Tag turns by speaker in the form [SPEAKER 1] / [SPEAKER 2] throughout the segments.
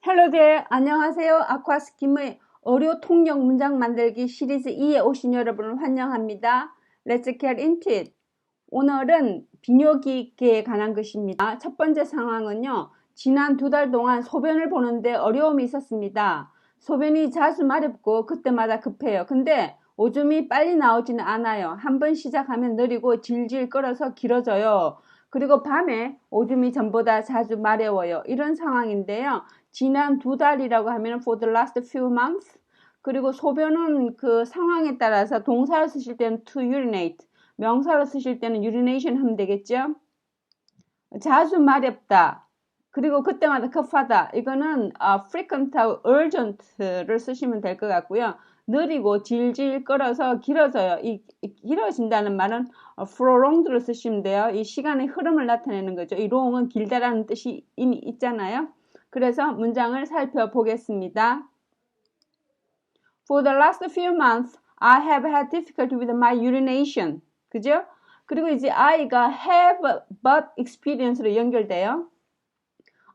[SPEAKER 1] 헬로 데 안녕하세요. 아쿠아스킴의 어료 통역 문장 만들기 시리즈 2에 오신 여러분을 환영합니다. Let's get into it. 오늘은 비뇨기계에 관한 것입니다. 첫 번째 상황은요. 지난 2달 동안 소변을 보는데 어려움이 있었습니다. 소변이 자주 마렵고 그때마다 급해요. 근데 오줌이 빨리 나오지는 않아요. 한번 시작하면 느리고 질질 끌어서 길어져요. 그리고 밤에 오줌이 전보다 자주 마려워요. 이런 상황인데요. 지난 2달이라고 하면 for the last few months. 그리고 소변은 그 상황에 따라서 동사를 쓰실 때는 to urinate, 명사로 쓰실 때는 urination 하면 되겠죠. 자주 마렵다. 그리고 그때마다 급하다. 이거는 frequent하고 urgent를 쓰시면 될 것 같고요. 느리고 질질 끌어서 길어져요. 이 길어진다는 말은 prolonged를 쓰시면 돼요. 이 시간의 흐름을 나타내는 거죠. 이 long은 길다라는 뜻이 이미 있잖아요. 그래서 문장을 살펴보겠습니다. For the last few months, I have had difficulty with my urination. 그죠? 그리고 이제 I가 have but experience로 연결돼요.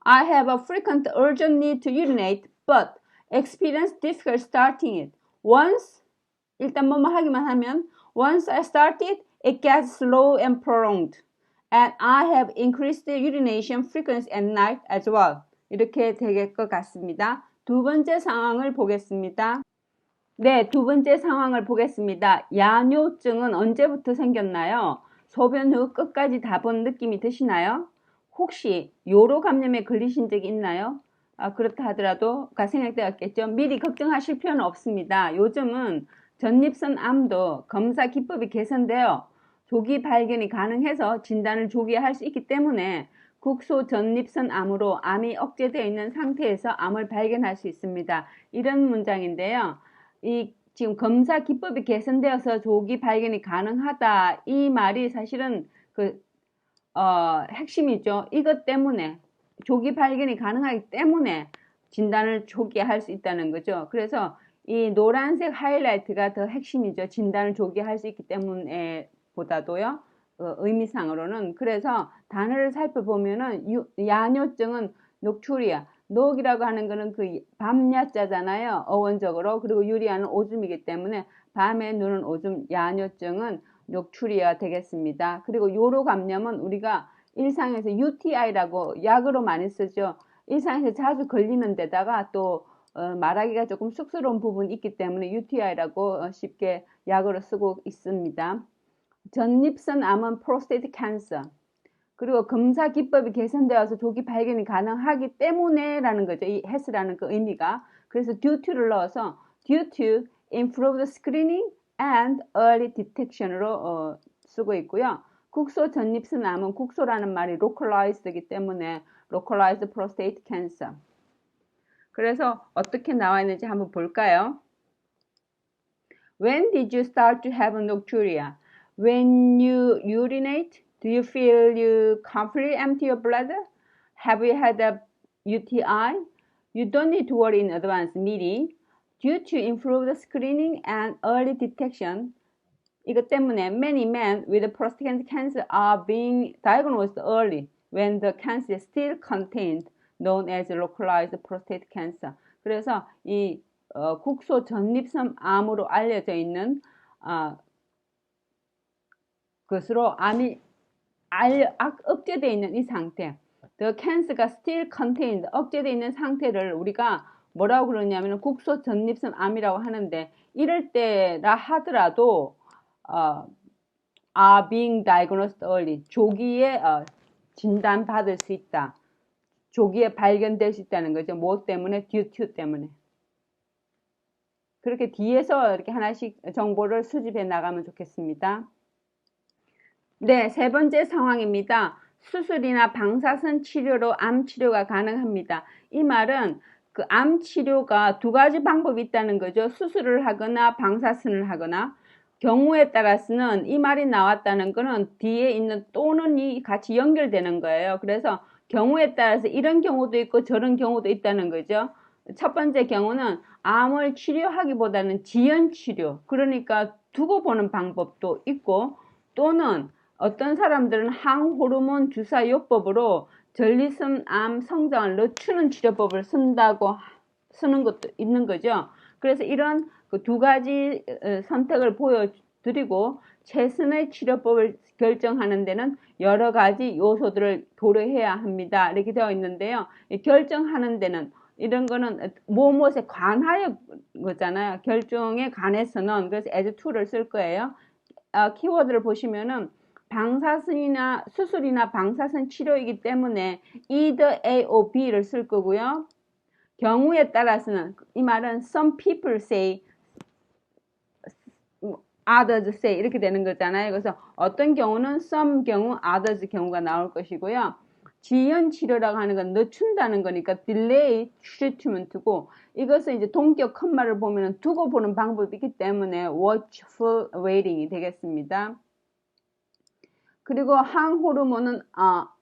[SPEAKER 1] I have a frequent urgent need to urinate, but experience difficult starting it. Once, 일단 뭐뭐 하기만 하면 once I started, it gets slow and prolonged. And I have increased urination frequency at night as well. 이렇게 될 것 같습니다. 두 번째 상황을 보겠습니다. 네, 두 번째 상황을 보겠습니다. 야뇨증은 언제부터 생겼나요? 소변 후 끝까지 다 본 느낌이 드시나요? 혹시 요로 감염에 걸리신 적이 있나요? 그렇다 하더라도 생략되었겠죠. 미리 걱정하실 필요는 없습니다. 요즘은 전립선 암도 검사 기법이 개선되어 조기 발견이 가능해서 진단을 조기에 할 수 있기 때문에 국소 전립선 암으로 암이 억제되어 있는 상태에서 암을 발견할 수 있습니다. 이런 문장인데요. 지금 검사 기법이 개선되어서 조기 발견이 가능하다. 이 말이 사실은 핵심이죠. 이것 때문에 조기 발견이 가능하기 때문에 진단을 조기에 할 수 있다는 거죠. 그래서 이 노란색 하이라이트가 더 핵심이죠. 진단을 조기에 할 수 있기 때문에 보다도요. 의미상으로는. 그래서 단어를 살펴보면은 야뇨증은 녹추리아. 녹이라고 하는 거는 그 밤야자잖아요. 어원적으로. 그리고 유리아는 오줌이기 때문에 밤에 누는 오줌, 야뇨증은 녹추리아가 되겠습니다. 그리고 요로 감염은 우리가 일상에서 UTI라고 약으로 많이 쓰죠. 일상에서 자주 걸리는 데다가 또 말하기가 조금 쑥스러운 부분이 있기 때문에 UTI라고 쉽게 약으로 쓰고 있습니다. 전립선 암은 prostate cancer. 그리고 검사 기법이 개선되어서 조기 발견이 가능하기 때문에 라는 거죠. 이 has라는 그 의미가. 그래서 due to를 넣어서 due to improved screening and early detection으로 쓰고 있고요. 국소 전립선 암은 국소라는 말이 localized이기 때문에 localized prostate cancer. 그래서 어떻게 나와 있는지 한번 볼까요? When did you start to have nocturia? When you urinate? Do you feel you completely empty your bladder? Have you had a UTI? You don't need to worry in advance, 미리. Due to improved screening and early detection, 이것 때문에 many men with prostate cancer are being diagnosed early when the cancer is still contained, known as localized prostate cancer. 그래서 이 국소 전립선 암으로 알려져 있는 것으로 암이 억제되어 있는 이 상태, the cancer가 still contained, 억제되어 있는 상태를 우리가 뭐라고 그러냐면 국소 전립선 암이라고 하는데, 이럴 때라 하더라도 are being diagnosed early, 조기에 진단받을 수 있다, 조기에 발견될 수 있다는 거죠. 뭐 때문에? due to 때문에. 그렇게 뒤에서 이렇게 하나씩 정보를 수집해 나가면 좋겠습니다. 네, 세 번째 상황입니다. 수술이나 방사선 치료로 암 치료가 가능합니다. 이 말은 그 암 치료가 두 가지 방법이 있다는 거죠. 수술을 하거나 방사선을 하거나. 경우에 따라서는 이 말이 나왔다는 거는 뒤에 있는 또는이 같이 연결되는 거예요. 그래서 경우에 따라서 이런 경우도 있고 저런 경우도 있다는 거죠. 첫 번째 경우는 암을 치료하기보다는 지연 치료, 그러니까 두고 보는 방법도 있고, 또는 어떤 사람들은 항호르몬 주사 요법으로 전립선 암 성장을 늦추는 치료법을 쓰는 것도 있는 거죠. 그래서 이런 그 두 가지 선택을 보여드리고 최선의 치료법을 결정하는 데는 여러 가지 요소들을 고려해야 합니다. 이렇게 되어 있는데요. 결정하는 데는 이런 거는 무엇에 관하여 거잖아요. 결정에 관해서는 그래서 as to를 쓸 거예요. 키워드를 보시면은 방사선이나 수술이나 방사선 치료이기 때문에 either A or B를 쓸 거고요. 경우에 따라서는 이 말은 some people say, others say 이렇게 되는 거잖아요. 그래서 어떤 경우는 some 경우, others 경우가 나올 것이고요. 지연 치료라고 하는 건 늦춘다는 거니까 delay treatment고 이것은 이제 동격 컴마를 보면 두고 보는 방법이 있기 때문에 watchful waiting이 되겠습니다. 그리고 항호르몬은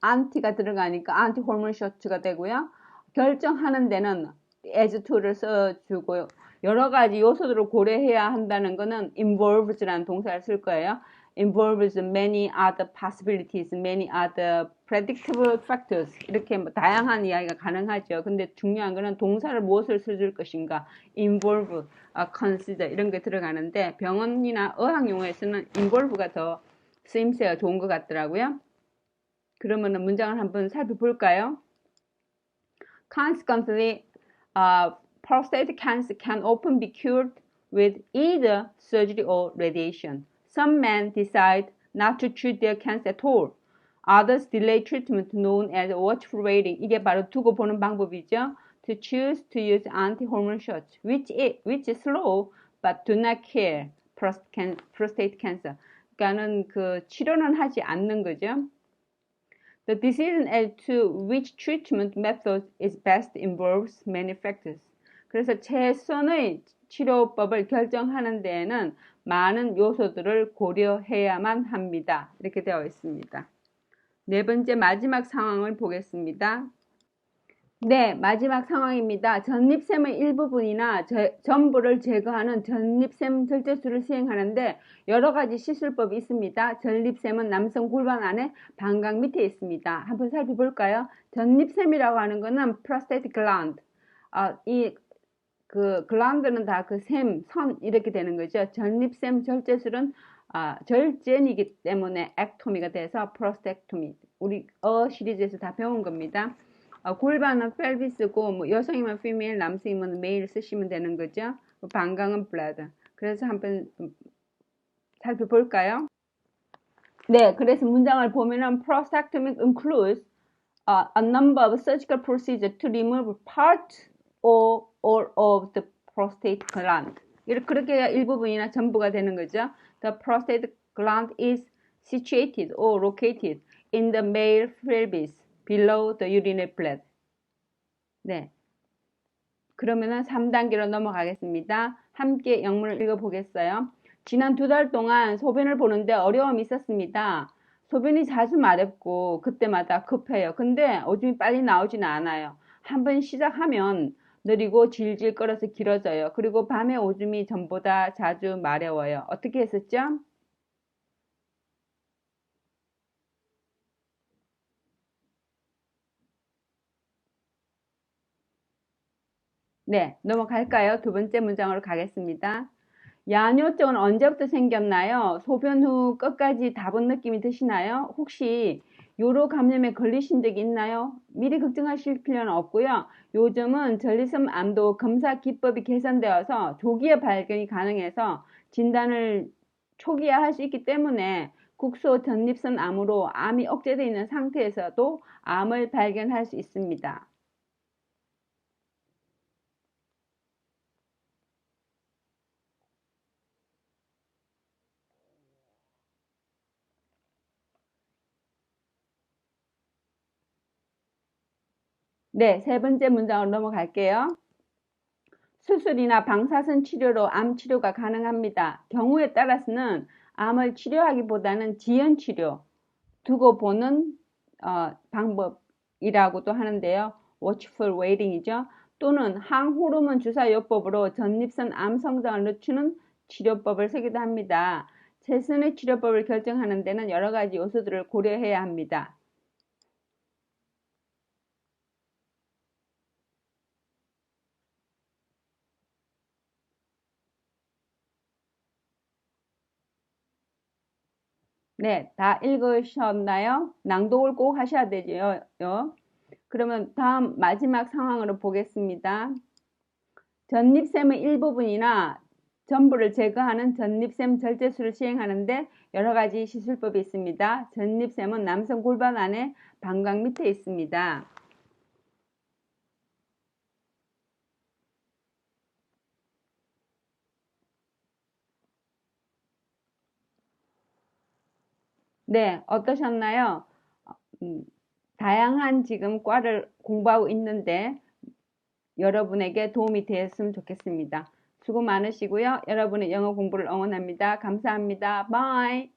[SPEAKER 1] 안티가 들어가니까 안티 호르몬 셔츠가 되고요. 결정하는 데는 as to를 써주고요. 여러 가지 요소들을 고려해야 한다는 것은 involves라는 동사를 쓸 거예요. involves many other possibilities, many other predictable factors 이렇게 뭐 다양한 이야기가 가능하죠. 근데 중요한 거는 동사를 무엇을 써줄 것인가 involve, consider 이런 게 들어가는데 병원이나 의학 용어에서는 involve가 더 쓰임새가 좋은 것 같더라고요. 그러면 문장을 한번 살펴볼까요? Consequently, prostate cancer can often be cured with either surgery or radiation. Some men decide not to treat their cancer at all. Others delay treatment known as watchful waiting. 이게 바로 두고 보는 방법이죠. To choose to use anti-hormone shots, which is slow but do not cure prostate cancer. 그러니까는 그 치료는 하지 않는 거죠. The decision as to which treatment method is best involves many factors. 그래서 최선의 치료법을 결정하는 데에는 많은 요소들을 고려해야만 합니다. 이렇게 되어 있습니다. 네 번째 마지막 상황을 보겠습니다. 네, 마지막 상황입니다. 전립샘의 일부분이나 전부를 제거하는 전립샘 절제술을 시행하는데 여러 가지 시술법이 있습니다. 전립샘은 남성 골반 안에 방광 밑에 있습니다. 한번 살펴볼까요? 전립샘이라고 하는 거는 prostate gland. 그 글란드는 다 그 샘, 선 이렇게 되는 거죠. 전립샘 절제술은 절제이기 때문에 액토미가 돼서 프로스텍토미. 우리 시리즈에서 다 배운 겁니다. 골반은 펠비스고 뭐 여성이면 female, 남성이면 male 쓰시면 되는 거죠. 방광은 blood. 그래서 한번 살펴볼까요? 네, 그래서 문장을 보면은 prostatectomy includes a number of surgical procedures to remove part or all of the prostate gland. 그렇게 일부분이나 전부가 되는 거죠. The prostate gland is situated or located in the male pelvis. below the urinary bladder. 네. 그러면은 3단계로 넘어가겠습니다. 함께 영문을 읽어보겠어요. 지난 2달 동안 소변을 보는데 어려움이 있었습니다. 소변이 자주 마렵고 그때마다 급해요. 근데 오줌이 빨리 나오지는 않아요. 한번 시작하면 느리고 질질 끌어서 길어져요. 그리고 밤에 오줌이 전보다 자주 마려워요. 어떻게 했었죠? 네, 넘어갈까요? 두 번째 문장으로 가겠습니다. 야뇨증은 언제부터 생겼나요? 소변 후 끝까지 다본 느낌이 드시나요? 혹시 요로 감염에 걸리신 적이 있나요? 미리 걱정하실 필요는 없고요. 요즘은 전립선 암도 검사 기법이 개선되어서 조기에 발견이 가능해서 진단을 초기에 할 수 있기 때문에 국소 전립선 암으로 암이 억제되어 있는 상태에서도 암을 발견할 수 있습니다. 네, 세 번째 문장으로 넘어갈게요. 수술이나 방사선 치료로 암 치료가 가능합니다. 경우에 따라서는 암을 치료하기보다는 지연 치료, 두고 보는 방법이라고도 하는데요. watchful waiting이죠. 또는 항호르몬 주사요법으로 전립선 암 성장을 늦추는 치료법을 쓰기도 합니다. 최선의 치료법을 결정하는 데는 여러 가지 요소들을 고려해야 합니다. 네, 다 읽으셨나요? 낭독을 꼭 하셔야 되죠. 그러면 다음 마지막 상황으로 보겠습니다. 전립샘의 일부분이나 전부를 제거하는 전립샘 절제술을 시행하는데 여러 가지 시술법이 있습니다. 전립샘은 남성 골반 안에 방광 밑에 있습니다. 네, 어떠셨나요? 음, 다양한 지금 과를 공부하고 있는데 여러분에게 도움이 되었으면 좋겠습니다. 수고 많으시고요. 여러분의 영어 공부를 응원합니다. 감사합니다. 바이.